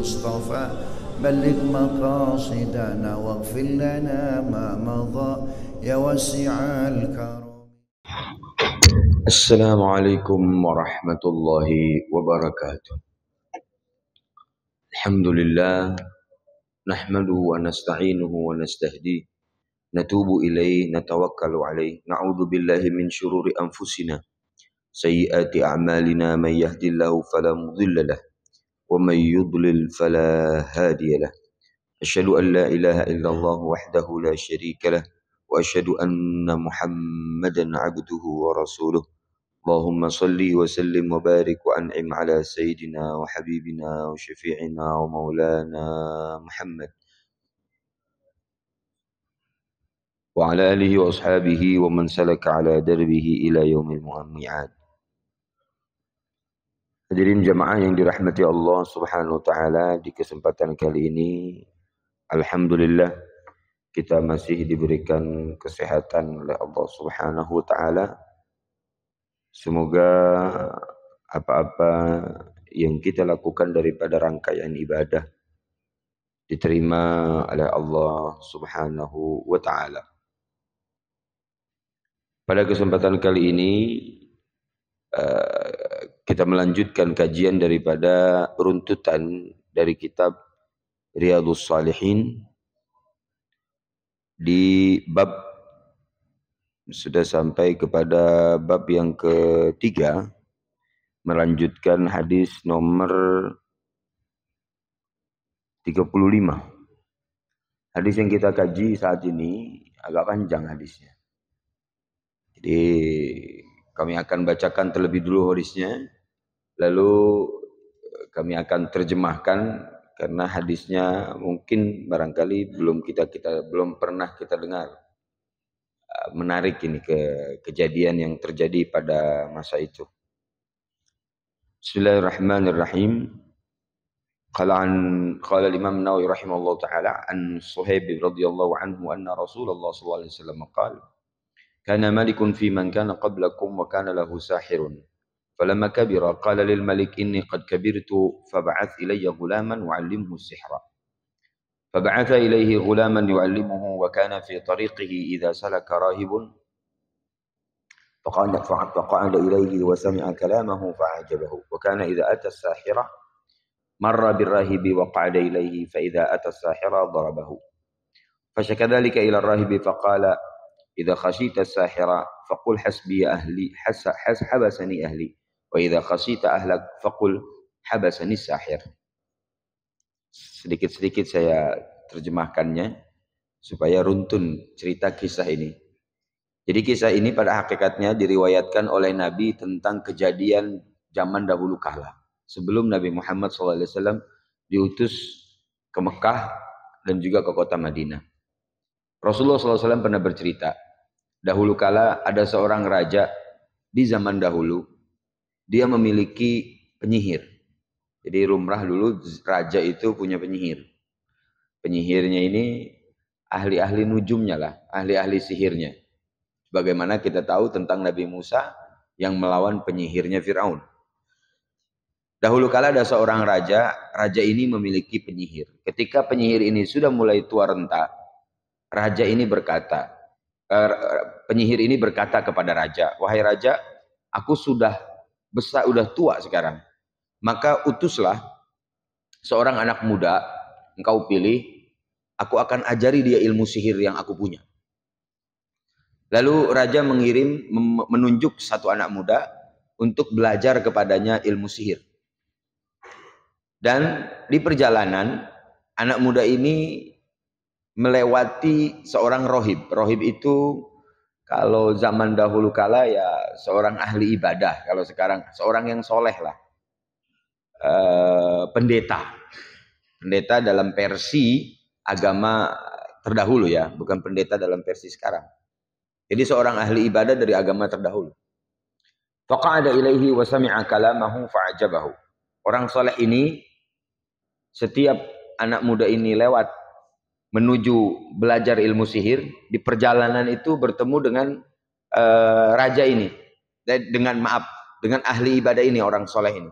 المصطفى بلغ مقاصدنا واغفر لنا ما مضى يا واسع الكرم. Assalamualaikum warahmatullahi wabarakatuh. Alhamdulillah nahmaduhu wa nasta'inuhu wa nastahdi natubu ilaih natawakkalu alaih na'udzu billahi min syururi anfusina sayyiati a'malina may yahdihillahu fala mudhillalah wa may yudlil fala hadiyalah. Asyhadu an la ilaha illallah wahdahu la syarikalah wa asyhadu anna Muhammadan 'abduhu wa rasuluh. Allahumma salli wa sallim wa barik wa an'im ala sayyidina wa habibina wa syafi'ina wa maulana Muhammad wa ala alihi wa ashabihi wa man salaka ala darbihi ila yaumil mu'ammi'ad. Hadirin jamaah yang dirahmati Allah Subhanahu wa taala, di kesempatan kali ini alhamdulillah kita masih diberikan kesehatan oleh Allah Subhanahu wa taala. Semoga apa-apa yang kita lakukan daripada rangkaian ibadah diterima oleh Allah Subhanahu wa taala. Pada kesempatan kali ini kita melanjutkan kajian daripada runtutan dari kitab Riyadhus Shalihin di bab sudah sampai kepada bab yang ketiga, melanjutkan hadis nomor 35. Hadis yang kita kaji saat ini agak panjang hadisnya. Jadi kami akan bacakan terlebih dulu hadisnya, lalu kami akan terjemahkan karena hadisnya mungkin barangkali belum pernah kita dengar. Menarik ini kejadian yang terjadi pada masa itu. Bismillahirrahmanirrahim. Qala Imam Nawawi rahimahullah taala an Suhaib radhiyallahu anhu anna Rasulullah sallallahu alaihi wasallam qala kana malikun fi man kana qablakum wa kana lahu sahirun falamma kabira qala lil malik inni qad kabirtu fab'ath ilayya ghulaman wa'allimhu as-sihra. فبعث إليه غلاما يعلمه وكان في طريقه إذا سلك راهب فقعد إليه وسمع كلامه فأعجبه وكان إذا أتى الساحرة مر بالراهب وقعد إليه فإذا أتى الساحرة ضربه فشكى ذلك إلى الراهب فقال إذا خشيت الساحرة فقل حسبي أهلي حبسني أهلي وإذا خشيت أهلك فقل حبسني الساحر. Sedikit-sedikit saya terjemahkannya supaya runtun cerita kisah ini. Jadi kisah ini pada hakikatnya diriwayatkan oleh Nabi tentang kejadian zaman dahulu kala. Sebelum Nabi Muhammad SAW diutus ke Mekah dan juga ke kota Madinah. Rasulullah SAW pernah bercerita, dahulu kala ada seorang raja di zaman dahulu, dia memiliki penyihir. Jadi lumrah dulu raja itu punya penyihir. Penyihirnya ini ahli-ahli nujumnya lah, ahli-ahli sihirnya. Bagaimana kita tahu tentang Nabi Musa yang melawan penyihirnya Fir'aun. Dahulu kala ada seorang raja, raja ini memiliki penyihir. Ketika penyihir ini sudah mulai tua renta, raja ini berkata, penyihir ini berkata kepada raja, wahai raja, aku sudah besar, sudah tua sekarang. Maka utuslah seorang anak muda, engkau pilih, aku akan ajari dia ilmu sihir yang aku punya. Lalu raja menunjuk satu anak muda untuk belajar kepadanya ilmu sihir. Dan di perjalanan, anak muda ini melewati seorang rohib. Rohib itu kalau zaman dahulu kala ya seorang ahli ibadah, kalau sekarang seorang yang soleh lah. Pendeta dalam versi agama terdahulu ya, bukan pendeta dalam versi sekarang. Jadi seorang ahli ibadah dari agama terdahulu. Faqa'ada ilaihi wa sami'a kalamahu fa'ajabahu. Orang soleh ini setiap anak muda ini lewat menuju belajar ilmu sihir, di perjalanan itu bertemu dengan raja ini, dengan ahli ibadah ini, orang soleh ini.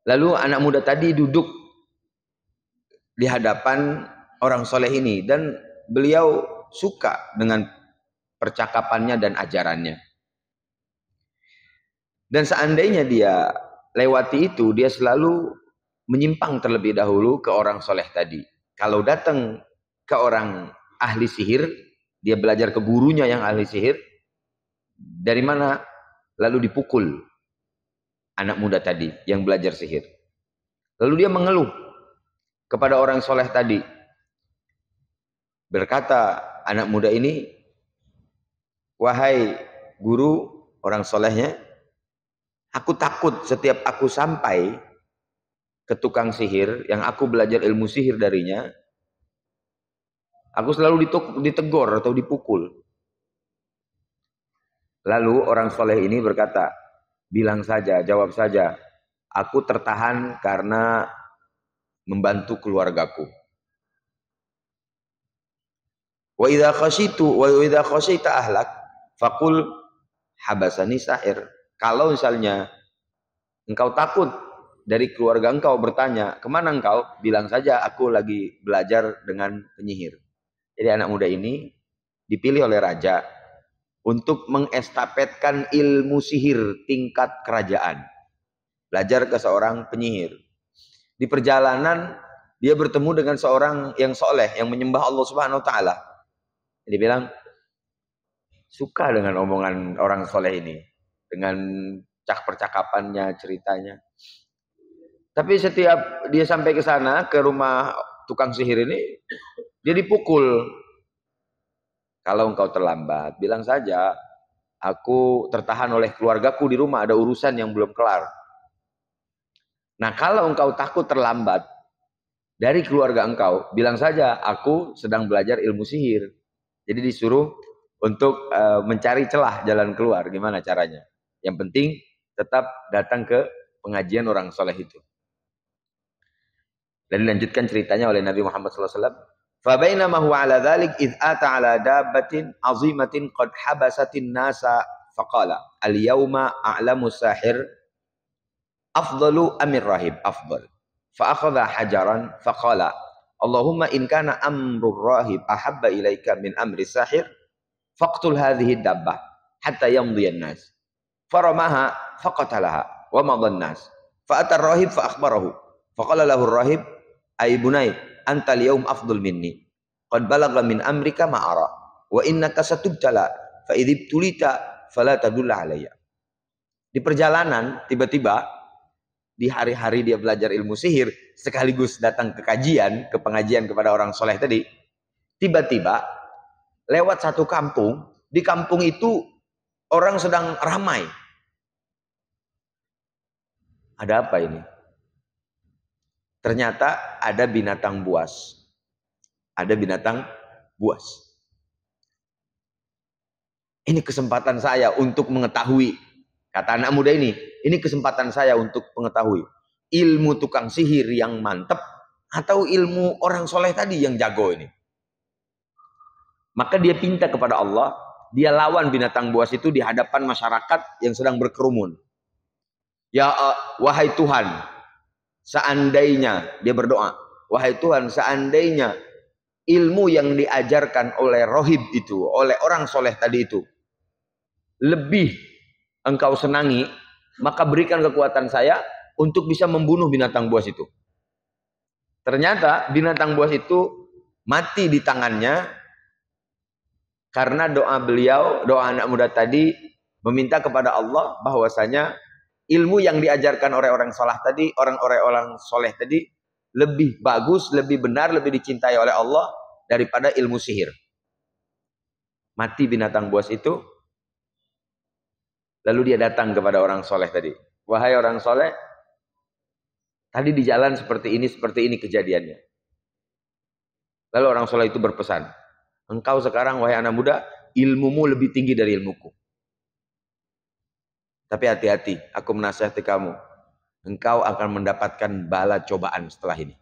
Lalu anak muda tadi duduk di hadapan orang soleh ini dan beliau suka dengan percakapannya dan ajarannya. Dan seandainya dia lewati itu, dia selalu menyimpang terlebih dahulu ke orang soleh tadi. Kalau datang ke orang ahli sihir, dia belajar ke gurunya yang ahli sihir, dari mana? Lalu dipukul anak muda tadi yang belajar sihir. Lalu dia mengeluh kepada orang soleh tadi. Berkata anak muda ini, wahai guru, orang solehnya, aku takut setiap aku sampai ke tukang sihir yang aku belajar ilmu sihir darinya, aku selalu ditegur atau dipukul. Lalu orang soleh ini berkata, bilang saja, jawab saja, aku tertahan karena membantu keluargaku. Wa idza khasyitu ahlak faqul habasani sahir. Kalau misalnya engkau takut dari keluarga engkau bertanya, kemana engkau? Bilang saja, aku lagi belajar dengan penyihir. Jadi anak muda ini dipilih oleh raja untuk mengestafetkan ilmu sihir tingkat kerajaan. Belajar ke seorang penyihir. Di perjalanan dia bertemu dengan seorang yang soleh, yang menyembah Allah Subhanahu Wa Taala. Dia bilang, suka dengan omongan orang soleh ini, dengan percakapannya, ceritanya. Tapi setiap dia sampai ke sana, ke rumah tukang sihir ini, dia dipukul. Kalau engkau terlambat, bilang saja, aku tertahan oleh keluargaku di rumah, ada urusan yang belum kelar. Nah, kalau engkau takut terlambat dari keluarga engkau, bilang saja, aku sedang belajar ilmu sihir. Jadi disuruh untuk mencari celah jalan keluar. Gimana caranya? Yang penting tetap datang ke pengajian orang soleh itu. Dan dilanjutkan ceritanya oleh Nabi Muhammad SAW. فَبَيْنَمَا هُوَ عَلَى ذَلِكَ إِذْ آتَى عَلَى دَابَّةٍ عَظِيمَةٍ قَدْ حَبَسَتِ النَّاسَ فَقَالَ الْيَوْمَ أَعْلَمُ السَّاحِرِ أَفْضَلُ أَمِ الرَّاهِبِ أَفْضَلُ فَأَخَذَ حَجَرًا فَقَالَ اللهم إن كان أمر الراهب أحب إليك من أمر الساحر فاقتل هذه الدابة حتى يمضي الناس فرماها فقتلها ومضى الناس فأتى الراهب فأخبره فقال له الراهب أي بني أنت اليوم أفضل مني قد بلغ من أمرك ما أرى وإنك ستبتلى فإذا ابتليت فلا تدل علي. Di perjalanan tiba-tiba di hari-hari dia belajar ilmu sihir sekaligus datang ke kajian, ke pengajian kepada orang soleh tadi, tiba-tiba lewat satu kampung, di kampung itu orang sedang ramai. Ada apa ini? Ternyata ada binatang buas. Ada binatang buas. Ini kesempatan saya untuk mengetahui, kata anak muda ini kesempatan saya untuk mengetahui ilmu tukang sihir yang mantap atau ilmu orang soleh tadi yang jago ini. Maka dia pinta kepada Allah, dia lawan binatang buas itu di hadapan masyarakat yang sedang berkerumun. Ya wahai Tuhan, seandainya, dia berdoa, wahai Tuhan, seandainya ilmu yang diajarkan oleh rohib itu, oleh orang soleh tadi itu, lebih engkau senangi, maka berikan kekuatan saya untuk bisa membunuh binatang buas itu. Ternyata binatang buas itu mati di tangannya karena doa beliau, doa anak muda tadi meminta kepada Allah bahwasanya ilmu yang diajarkan oleh orang soleh tadi, orang soleh tadi lebih bagus, lebih benar, lebih dicintai oleh Allah daripada ilmu sihir. Mati binatang buas itu, lalu dia datang kepada orang soleh tadi. Wahai orang soleh, tadi di jalan seperti ini kejadiannya. Lalu orang soleh itu berpesan, engkau sekarang wahai anak muda, ilmumu lebih tinggi dari ilmuku. Tapi hati-hati, aku menasihati kamu, engkau akan mendapatkan bala cobaan setelah ini.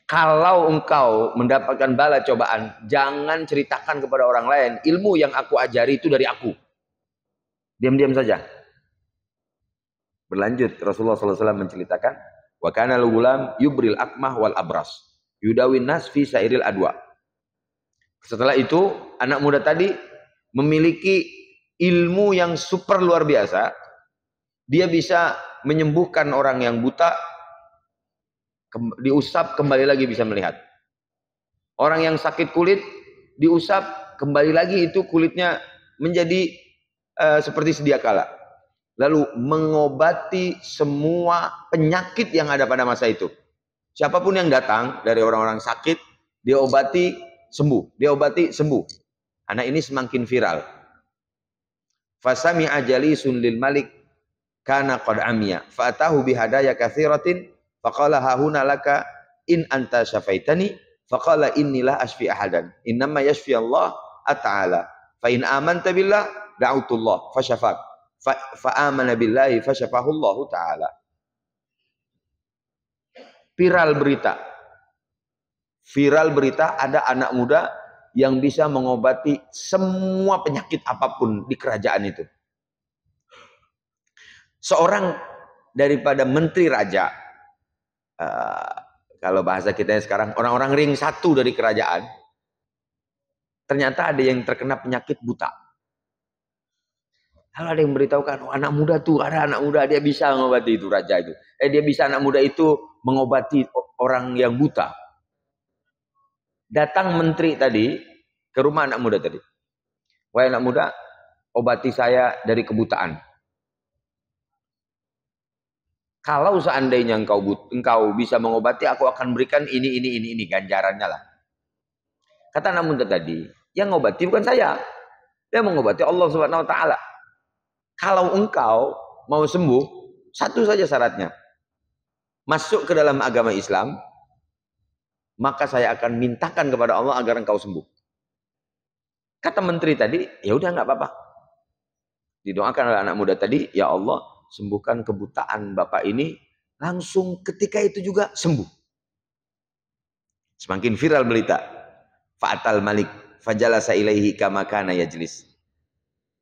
Kalau engkau mendapatkan bala cobaan, jangan ceritakan kepada orang lain, ilmu yang aku ajari itu dari aku. Diam-diam saja. Berlanjut Rasulullah SAW menceritakan, wa kana al-ghulam yubril akmah wal abras yudawin nas fi sairil adwa. Setelah itu anak muda tadi memiliki ilmu yang super luar biasa. Dia bisa menyembuhkan orang yang buta, diusap kembali lagi bisa melihat. Orang yang sakit kulit diusap kembali lagi itu kulitnya menjadi seperti sedia kala. Lalu mengobati semua penyakit yang ada pada masa itu. Siapapun yang datang dari orang-orang sakit, dia obati sembuh, dia obati sembuh. Anak ini semakin viral. Fasami ajali sunlil malik kana qad amiya fa'atahu bihadaya katsiratin faqala hahuna laka in anta syafaitani faqala innilah ashfi ahadan innama yashfi Allah ta'ala fa in amanta billah da'utullah fasyafak fa amana billahi fasyafahu Allah ta'ala. Viral berita ada anak muda yang bisa mengobati semua penyakit apapun di kerajaan itu. Seorang daripada menteri raja, kalau bahasa kita sekarang orang-orang ring satu dari kerajaan, ternyata ada yang terkena penyakit buta. Kalau ada yang beritahukan, oh, anak muda tuh, ada anak muda dia bisa mengobati itu raja itu. Dia bisa anak muda itu mengobati orang yang buta. Datang menteri tadi ke rumah anak muda tadi. Wahai anak muda, obati saya dari kebutaan. Kalau seandainya engkau bisa mengobati, aku akan berikan ini ganjarannya lah. Kata anak muda tadi, yang mengobati bukan saya, dia mengobati Allah Subhanahu Wa Taala. Kalau engkau mau sembuh, satu saja syaratnya, masuk ke dalam agama Islam, maka saya akan mintakan kepada Allah agar engkau sembuh. Kata menteri tadi, ya udah nggak apa-apa. Didoakan oleh anak muda tadi, ya Allah, sembuhkan kebutaan bapak ini, langsung ketika itu juga sembuh. Semakin viral berita. Fa'atal malik fajalasa ilaihi kama kana yajlis.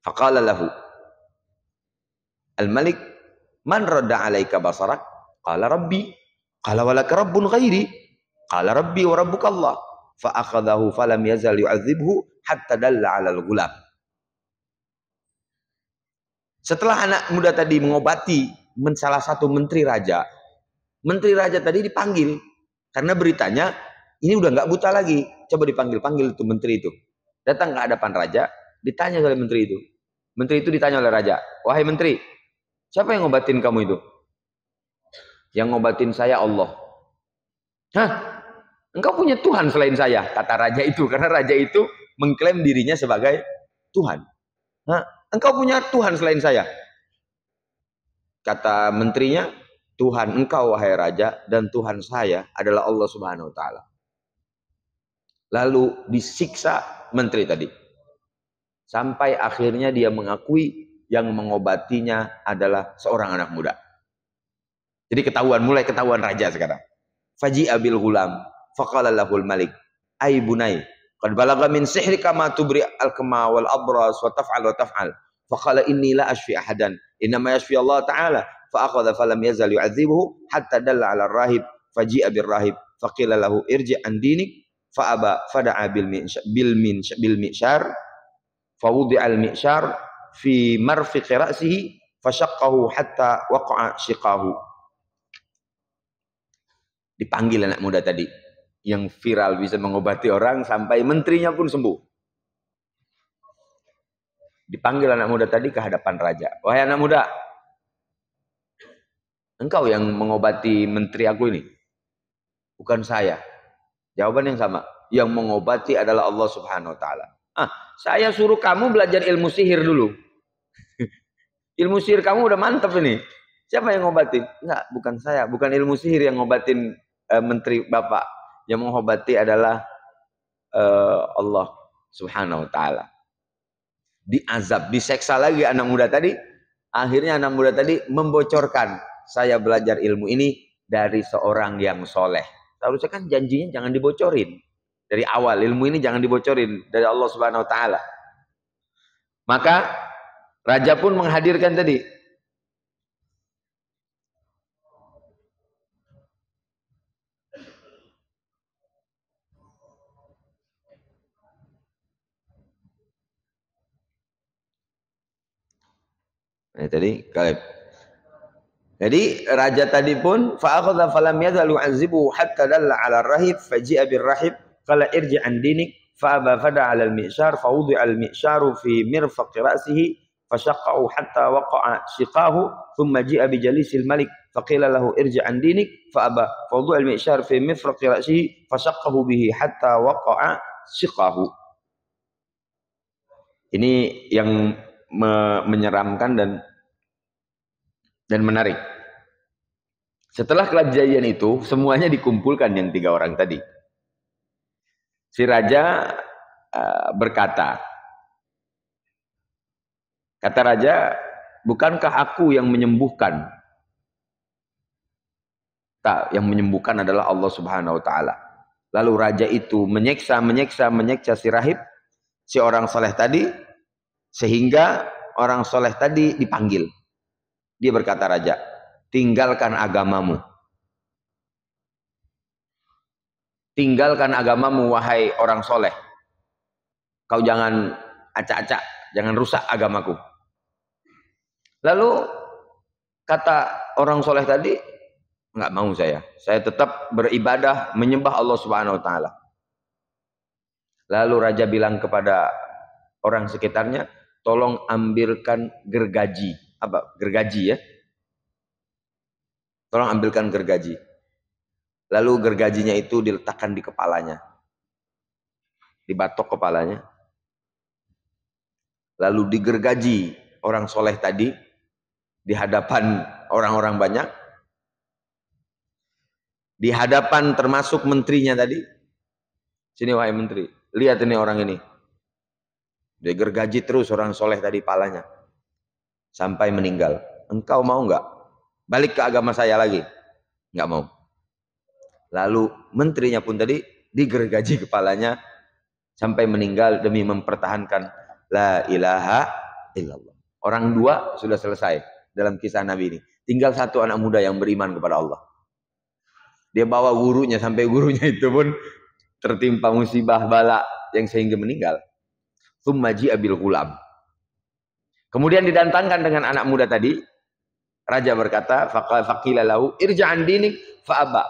Faqala lahu al-malik man radda alaika basarak? Qala rabbi. Qala walaka rabbun ghairi. Qala rabbi wa rabbuka Allah. Fa akhadahu falam yazal yu'adzibhu hatta dalla 'alal ghulam. Setelah anak muda tadi mengobati salah satu menteri raja tadi dipanggil karena beritanya ini udah nggak buta lagi. Coba dipanggil itu menteri itu. Datang ke hadapan raja, ditanya oleh menteri itu. Menteri itu ditanya oleh raja, wahai menteri, siapa yang ngobatin kamu itu? Yang ngobatin saya Allah. Hah? Engkau punya Tuhan selain saya, kata raja itu, karena raja itu mengklaim dirinya sebagai Tuhan. Hah? Engkau punya Tuhan selain saya. Kata menterinya, Tuhan engkau wahai raja dan Tuhan saya adalah Allah Subhanahu Wa Taala. Lalu disiksa menteri tadi. Sampai akhirnya dia mengakui yang mengobatinya adalah seorang anak muda. Jadi mulai ketahuan raja sekarang. Faji'a bil ghulam faqala lahul malik ay bunai qad balagha min sihrika ma tubri al-kama wal abras wa taf'al faqala inni la ashfi ahadan innama yashfi Allah ta'ala fa akhadha falam yazal yu'adzibuhu hatta dalla 'ala ar-rahib faji'a bir rahib faqila lahu irji' an dinik fa aba fada'a bil mi'syar fa wudi'a al mi'syar fi marfiqi ra'sihi fashaqqahu hatta waqa'a shiqahu. Dipanggil anak muda tadi yang viral bisa mengobati orang sampai menterinya pun sembuh. Dipanggil anak muda tadi ke hadapan raja. Wahai anak muda, engkau yang mengobati menteri aku ini? Bukan saya. Jawaban yang sama. Yang mengobati adalah Allah Subhanahu Wa Taala. Saya suruh kamu belajar ilmu sihir dulu. Ilmu sihir kamu udah mantap ini. Siapa yang ngobatin? Enggak, bukan saya. Bukan ilmu sihir yang ngobatin menteri bapak. Yang mengobati adalah Allah Subhanahu Wa Taala. Diazab, diseksa lagi anak muda tadi. Akhirnya anak muda tadi membocorkan, saya belajar ilmu ini dari seorang yang soleh. Seharusnya kan janjinya jangan dibocorin. Dari awal ilmu ini jangan dibocorin dari Allah Subhanahu Wa Taala. Maka raja pun menghadirkan tadi Nah, tadi Kaleb. Jadi raja tadi pun fa'akhadha falam yazalu azibu hatta dalla 'ala ar-rahib faji'a bir-rahib qala irji' an dinik fa'aba fada 'ala al-mi'syar fawudi'a al-mi'syaru fi mirfaq ra'sihi fashaqqahu hatta waqa'a shiqahu thumma ji'a bi jalisil malik faqila lahu irji' an dinik fa'aba fawudi'a al-mi'syar fi mirfaq ra'sihi fashaqqahu bihi hatta waqa'a shiqahu. Ini yang menyeramkan dan menarik. Setelah kejadian itu, semuanya dikumpulkan yang 3 orang tadi. Si raja berkata, kata raja, bukankah aku yang menyembuhkan? Tak, yang menyembuhkan adalah Allah Subhanahu wa taala. Lalu raja itu menyeksa si rahib, si orang soleh tadi, sehingga orang soleh tadi dipanggil. Dia berkata raja, tinggalkan agamamu. Tinggalkan agamamu wahai orang soleh. Kau jangan acak-acak, jangan rusak agamaku. Lalu kata orang soleh tadi, nggak mau saya tetap beribadah menyembah Allah Subhanahu wa taala. Lalu raja bilang kepada orang sekitarnya, tolong ambilkan gergaji. Apa? Gergaji ya. Tolong ambilkan gergaji. Lalu gergajinya itu diletakkan di kepalanya. Dibatok kepalanya. Lalu digergaji orang soleh tadi di hadapan orang-orang banyak. Di hadapan termasuk menterinya tadi. Sini wahai menteri, lihat ini orang ini. Digergaji terus orang soleh tadi palanya. Sampai meninggal. Engkau mau nggak balik ke agama saya lagi? Nggak mau. Lalu menterinya pun tadi digergaji kepalanya sampai meninggal demi mempertahankan la ilaha illallah. Orang 2 sudah selesai dalam kisah Nabi ini. Tinggal 1 anak muda yang beriman kepada Allah. Dia bawa gurunya sampai gurunya itu pun tertimpa musibah bala yang sehingga meninggal. Tsumma ji'a bil ghulam. Kemudian didatangkan dengan anak muda tadi. Raja berkata, faqila lahu irja'an dinik fa'aba.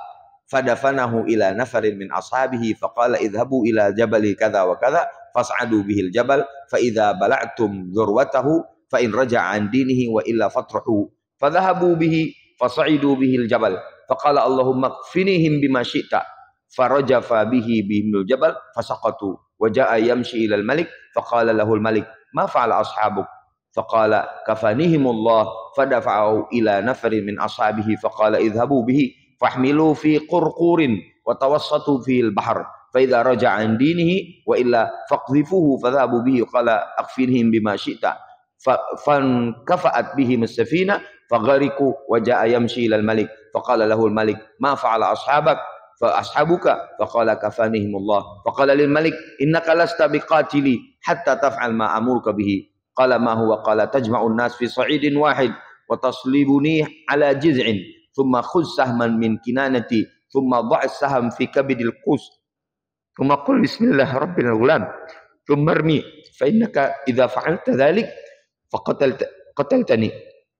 Fadafanahu ila nafarin min ashabihi faqala idhabu ila jabali kadha wa kadha fas'adu bihil jabal fa idza bala'tum dhurwatahu fa in raja'an dinihi wa illa fatruhu fadhahabu bihi fas'idu bihil jabal faqala Allahumma kfinihim bima syi'ta farajafa bihi bihimul jabal fasaqatu wa ja'a yamshi ila al-malik faqala lahu al-malik ma fa'ala ashabuk faqala kafanihimullah fadafa'u ila nafarin min ashabihi faqala idhabu bihi fahmilu fi qurqurin wa tawassatu fil bahr fa idza raja'a an dinihi wa illa faqdhifuhu fadhabu bihi qala akhfinhum bima syi'ta fan kafa'at bihi as-safina faghariqu wa ja'a yamshi ila al-malik faqala lahu al-malik ma fa'ala ashabak fa ashabuka faqala kafanihimullah faqala lil malik innaka lasta biqatili hatta taf'al ma amuruka bihi qala ma huwa qala tajma'un nas fi sa'idin wahid wa taslibuni ala jiz'in thumma khudh sahman min kinanati thumma dha' saham fi kabidil qus thumma qul bismillah rabbil ghulam thumma armi fa innaka idza fa'alta dhalik qataltani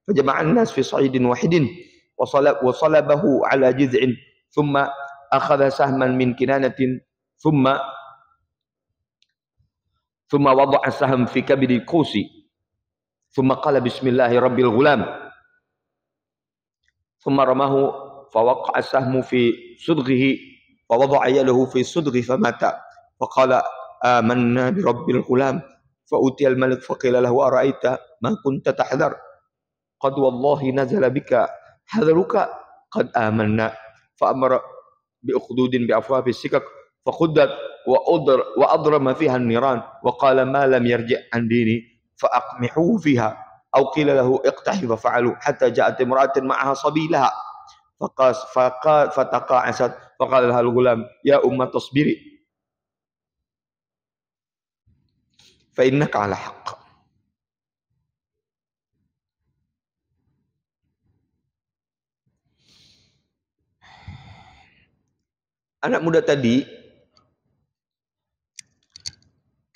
fajama'a an-nas fi sa'idin wahidin wa salabahu ala jiz'in thumma akhadha sahman min kinanatin thumma wada'a saham fi kabidil qusi thumma qala bismillahi rabbil ghulam thumma ramahu fawaqa'a sahmu fi sudghihi wa wada'a yadahu fi sudghi famata faqala amanna bi rabbil ghulam fa utiya al-malik faqila lahu ara'aita ma kunta tahdhar qad wallahi nazala bika hadruka qad amanna fa amara bi ukhdudin bi afwafi sikak fa khuddat wa adrama fiha an-niran wa qala ma lam yarji' an dini fa aqmihu fiha aw qila lahu iqtahi fa fa'alu hatta ja'at imra'atun ma'aha sabilaha fataqa'asat fa qala laha al-ghulam ya umma tasbiri fa innaka 'ala haqq. Anak muda tadi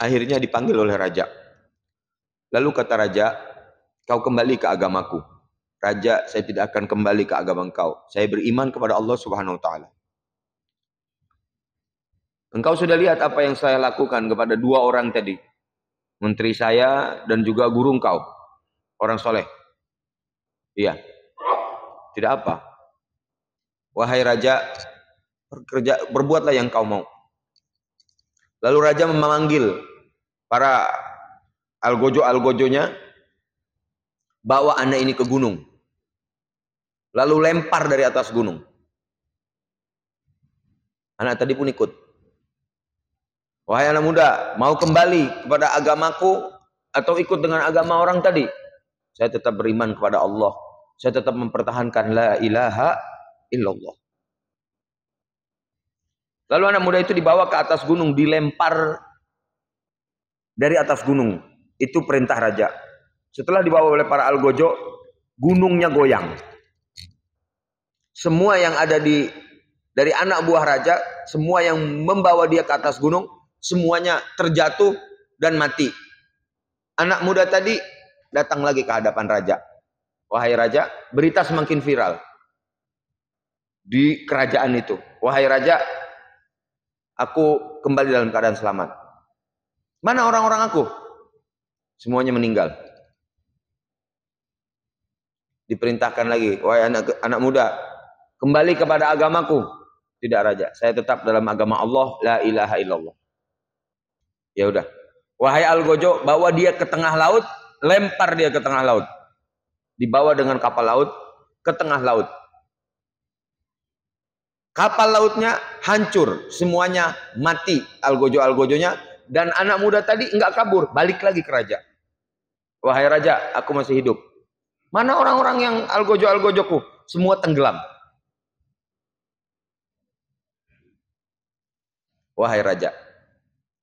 akhirnya dipanggil oleh raja. Lalu kata raja, kau kembali ke agamaku. Raja, saya tidak akan kembali ke agama engkau. Saya beriman kepada Allah Subhanahu wa taala. Engkau sudah lihat apa yang saya lakukan kepada dua orang tadi. Menteri saya dan juga guru engkau. Orang soleh. Iya. Tidak apa. Wahai raja, berbuatlah yang kau mau. Lalu raja memanggil para algojo-algojonya, bawa anak ini ke gunung. Lalu lempar dari atas gunung. Anak tadi pun ikut. Wahai anak muda, mau kembali kepada agamaku atau ikut dengan agama orang tadi? Saya tetap beriman kepada Allah. Saya tetap mempertahankan la ilaha illallah. Lalu anak muda itu dibawa ke atas gunung, dilempar dari atas gunung. Itu perintah raja. Setelah dibawa oleh para algojo, gunungnya goyang. Semua yang ada dari anak buah raja, semua yang membawa dia ke atas gunung, semuanya terjatuh dan mati. Anak muda tadi datang lagi ke hadapan raja. Wahai raja, berita semakin viral di kerajaan itu. Wahai raja, aku kembali dalam keadaan selamat. Mana orang-orang aku? Semuanya meninggal. Diperintahkan lagi, wahai anak muda, kembali kepada agamaku. Tidak raja, saya tetap dalam agama Allah, la ilaha illallah. Ya udah. Wahai algojo, bawa dia ke tengah laut, lempar dia ke tengah laut. Dibawa dengan kapal laut ke tengah laut. Kapal lautnya hancur, semuanya mati algojo-algojonya, dan anak muda tadi enggak kabur, balik lagi ke raja. Wahai raja, aku masih hidup. Mana orang-orang yang algojo-algojoku? Semua tenggelam. Wahai raja,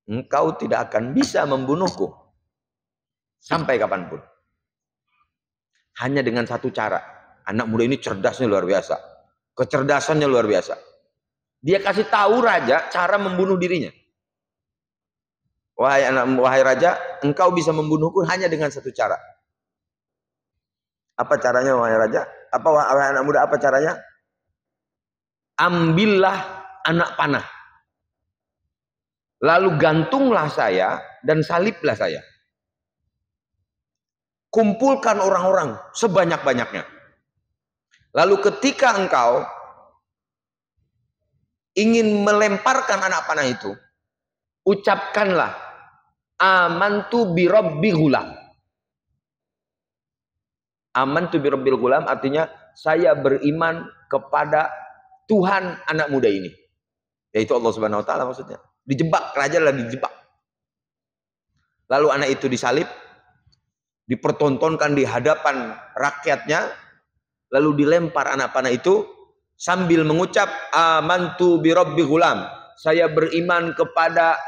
engkau tidak akan bisa membunuhku sampai kapanpun. Hanya dengan satu cara. Anak muda ini cerdasnya luar biasa. Kecerdasannya luar biasa. Dia kasih tahu raja cara membunuh dirinya. Wahai raja, engkau bisa membunuhku hanya dengan satu cara. Apa caranya wahai raja? Wahai anak muda, apa caranya? Ambillah anak panah. Lalu gantunglah saya dan saliblah saya. Kumpulkan orang-orang sebanyak-banyaknya. Lalu ketika engkau ingin melemparkan anak panah itu, ucapkanlah amantu bi rabbil ghulam. Amantu bi rabbil ghulam artinya saya beriman kepada Tuhan anak muda ini. Yaitu Allah Subhanahu wa taala maksudnya. Dijebak, raja lah dijebak. Lalu anak itu disalib, dipertontonkan di hadapan rakyatnya, lalu dilempar anak panah itu sambil mengucap amantu bi rabbil ghulam. Saya beriman kepada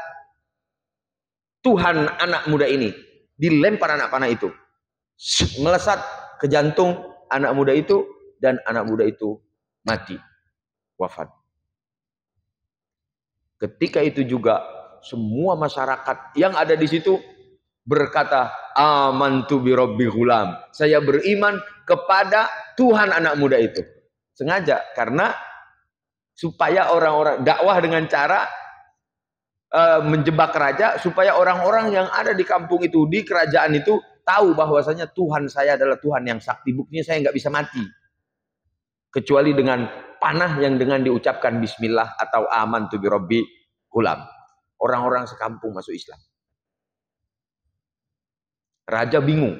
Tuhan anak muda ini. Dilempar anak panah itu. Melesat ke jantung anak muda itu dan anak muda itu mati. Wafat. Ketika itu juga semua masyarakat yang ada di situ berkata amantu bi rabbil ghulam. Saya beriman kepada Tuhan anak muda itu. Sengaja karena supaya orang-orang dakwah dengan cara menjebak raja supaya orang-orang yang ada di kampung itu, di kerajaan itu tahu bahwasanya Tuhan saya adalah Tuhan yang sakti. Buktinya saya nggak bisa mati kecuali dengan panah yang dengan diucapkan bismillah atau amantu bi rabbil ghulam. Orang-orang sekampung masuk Islam. Raja bingung,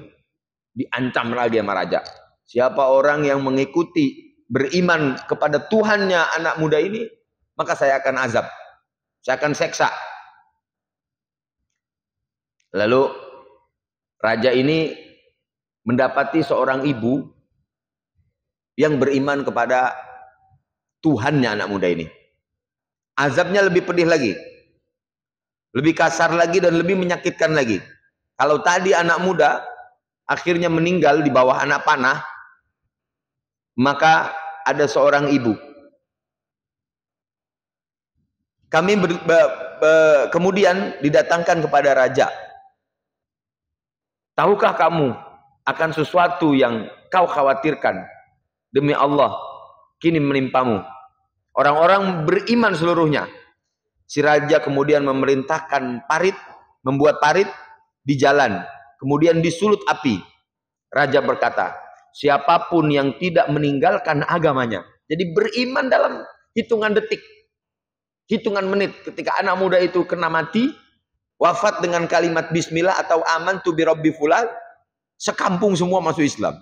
diancam lagi sama raja. Siapa orang yang mengikuti beriman kepada Tuhannya anak muda ini, maka saya akan azab, saya akan seksa. Lalu raja ini mendapati seorang ibu yang beriman kepada Tuhannya anak muda ini. Azabnya lebih pedih lagi, lebih kasar lagi dan lebih menyakitkan lagi. Kalau tadi anak muda akhirnya meninggal di bawah anak panah, maka ada seorang ibu. Kemudian didatangkan kepada raja. Tahukah kamu akan sesuatu yang kau khawatirkan, demi Allah kini menimpamu. Orang-orang beriman seluruhnya. Si raja kemudian memerintahkan parit, membuat parit di jalan, kemudian disulut api. Raja berkata, siapapun yang tidak meninggalkan agamanya, jadi beriman dalam hitungan detik, hitungan menit, ketika anak muda itu kena mati, wafat dengan kalimat bismillah atau amantu bi rabbi fulan, sekampung semua masuk Islam.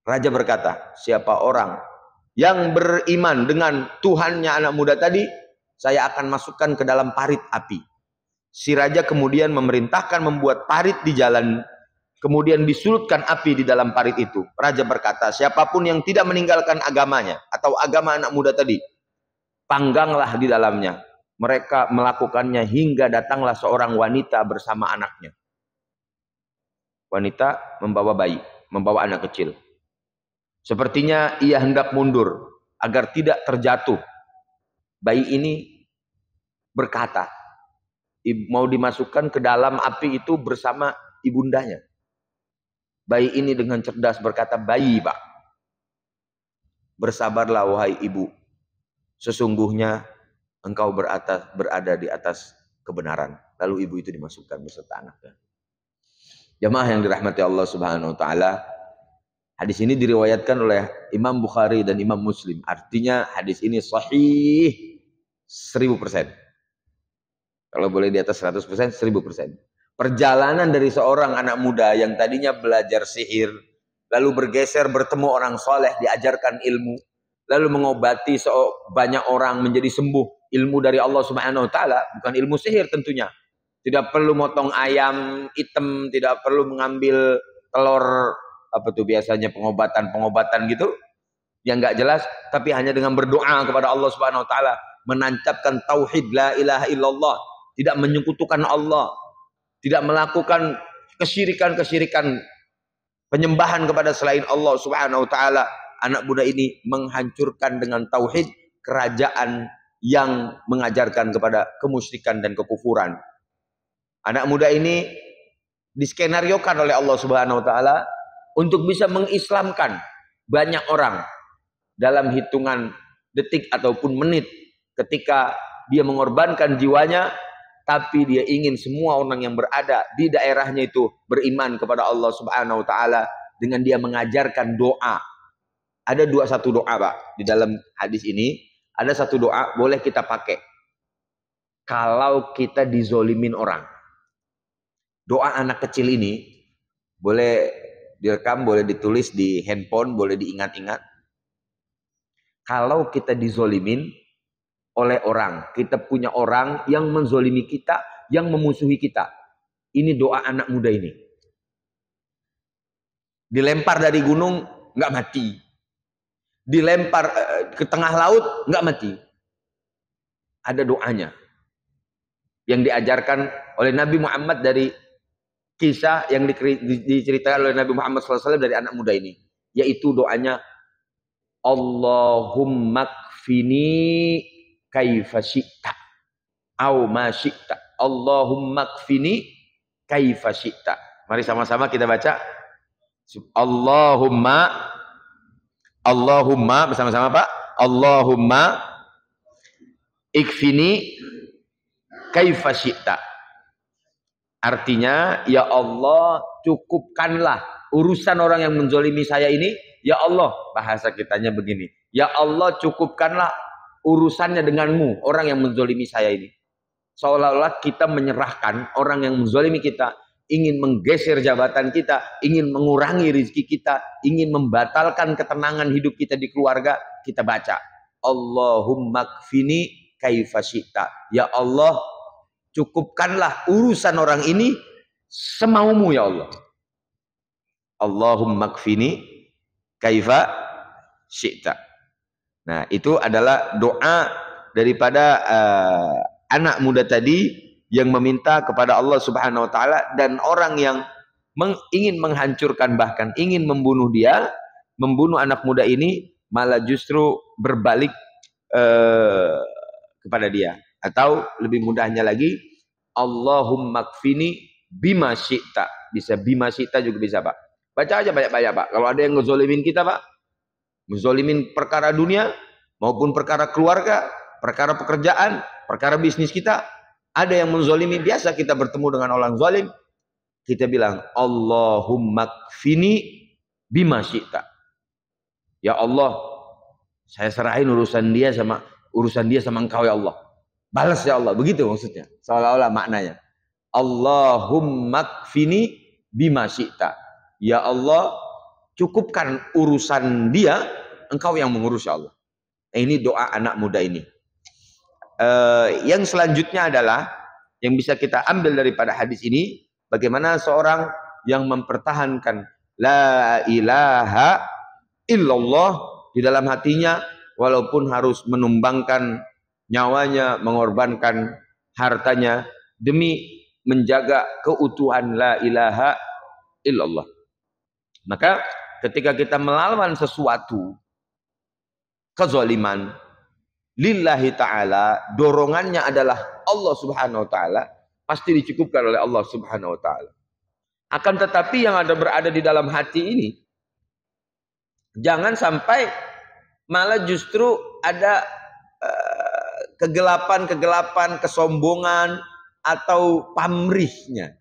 Raja berkata, siapa orang yang beriman dengan Tuhannya anak muda tadi, saya akan masukkan ke dalam parit api. Si raja kemudian memerintahkan membuat parit di jalan, kemudian disulutkan api di dalam parit itu. Raja berkata, siapapun yang tidak meninggalkan agamanya atau agama anak muda tadi, pangganglah di dalamnya. Mereka melakukannya hingga datanglah seorang wanita bersama anaknya. Wanita membawa bayi, membawa anak kecil. Sepertinya ia hendak mundur agar tidak terjatuh. Bayi ini berkata, mau dimasukkan ke dalam api itu bersama ibundanya. Bayi ini dengan cerdas berkata, bayi Pak, bersabarlah wahai ibu. Sesungguhnya engkau berada di atas kebenaran. Lalu ibu itu dimasukkan beserta anaknya. Jamaah yang dirahmati Allah Subhanahu wa taala, hadis ini diriwayatkan oleh Imam Bukhari dan Imam Muslim. Artinya hadis ini sahih 1000%. Kalau boleh di atas 100%, 1000%. Perjalanan dari seorang anak muda yang tadinya belajar sihir, lalu bergeser bertemu orang soleh, diajarkan ilmu, lalu mengobati banyak orang menjadi sembuh. Ilmu dari Allah Subhanahu wa taala, bukan ilmu sihir tentunya. Tidak perlu motong ayam hitam, tidak perlu mengambil telur, apa tuh biasanya pengobatan gitu, yang nggak jelas, tapi hanya dengan berdoa kepada Allah Subhanahu wa taala, menancapkan tauhid la ilaha illallah, tidak menyekutukan Allah, tidak melakukan kesyirikan-kesyirikan, penyembahan kepada selain Allah Subhanahu wa taala. Anak muda ini menghancurkan dengan tauhid kerajaan yang mengajarkan kepada kemusyrikan dan kekufuran. Anak muda ini diskenariokan oleh Allah Subhanahu wa taala untuk bisa mengislamkan banyak orang dalam hitungan detik ataupun menit, ketika dia mengorbankan jiwanya, tapi dia ingin semua orang yang berada di daerahnya itu beriman kepada Allah Subhanahu wa taala dengan dia mengajarkan doa. Ada satu doa Pak di dalam hadis ini, ada satu doa boleh kita pakai kalau kita dizolimin orang. Doa anak kecil ini boleh direkam, boleh ditulis di handphone, boleh diingat-ingat. Kalau kita dizolimin oleh orang, kita punya orang yang menzolimi kita, yang memusuhi kita. Ini doa anak muda ini. Dilempar dari gunung, nggak mati. Dilempar ke tengah laut, nggak mati. Ada doanya yang diajarkan oleh Nabi Muhammad dari kisah yang diceritakan oleh Nabi Muhammad SAW dari anak muda ini, yaitu doanya Allahumma kfini kaifa syi'ta au ma syi'ta. Allahumma kfini kaifa syi'ta. Mari sama-sama kita baca. Allahumma bersama-sama Pak. Allahumma ikfini kaifa syi'ta. Artinya, ya Allah, cukupkanlah urusan orang yang menzolimi saya ini. Ya Allah, bahasa kitanya begini. Ya Allah, cukupkanlah urusannya denganmu, orang yang menzolimi saya ini. Seolah-olah kita menyerahkan orang yang menzolimi kita, ingin menggeser jabatan kita, ingin mengurangi rezeki kita, ingin membatalkan ketenangan hidup kita di keluarga. Kita baca, Allahumma kfini kaifa syi'ta. Ya Allah, cukupkanlah urusan orang ini semaumu ya Allah. Allahumma kfini kaifa syi'ta. Nah, itu adalah doa daripada anak muda tadi yang meminta kepada Allah Subhanahu wa taala, dan orang yang ingin menghancurkan, bahkan ingin membunuh dia, membunuh anak muda ini, malah justru berbalik kepada dia. Atau lebih mudahnya lagi, Allahumma kfini bima syi'ta. Bisa bima syi'ta juga bisa Pak. Baca aja banyak-banyak Pak. Kalau ada yang ngezolimin kita Pak, ngezolimin perkara dunia maupun perkara keluarga, perkara pekerjaan, perkara bisnis kita, ada yang menzolimi, biasa kita bertemu dengan orang zalim, kita bilang Allahumma kfini bima syi'ta. Ya Allah, saya serahin urusan dia sama Engkau ya Allah. Balas ya Allah, begitu maksudnya. Seolah-olah maknanya. Allahumma kfini bima syi'ta. Ya Allah, cukupkan urusan dia, Engkau yang mengurus ya Allah. Ini doa anak muda ini. Yang selanjutnya adalah yang bisa kita ambil daripada hadis ini, bagaimana seorang yang mempertahankan la ilaha illallah di dalam hatinya, walaupun harus menumbangkan nyawanya, mengorbankan hartanya demi menjaga keutuhan la ilaha illallah. Maka ketika kita melawan sesuatu kezaliman lillahi ta'ala, dorongannya adalah Allah subhanahu wa ta'ala, pasti dicukupkan oleh Allah subhanahu wa ta'ala. Akan tetapi yang berada di dalam hati ini, jangan sampai malah justru ada kegelapan-kegelapan, kesombongan, atau pamrihnya.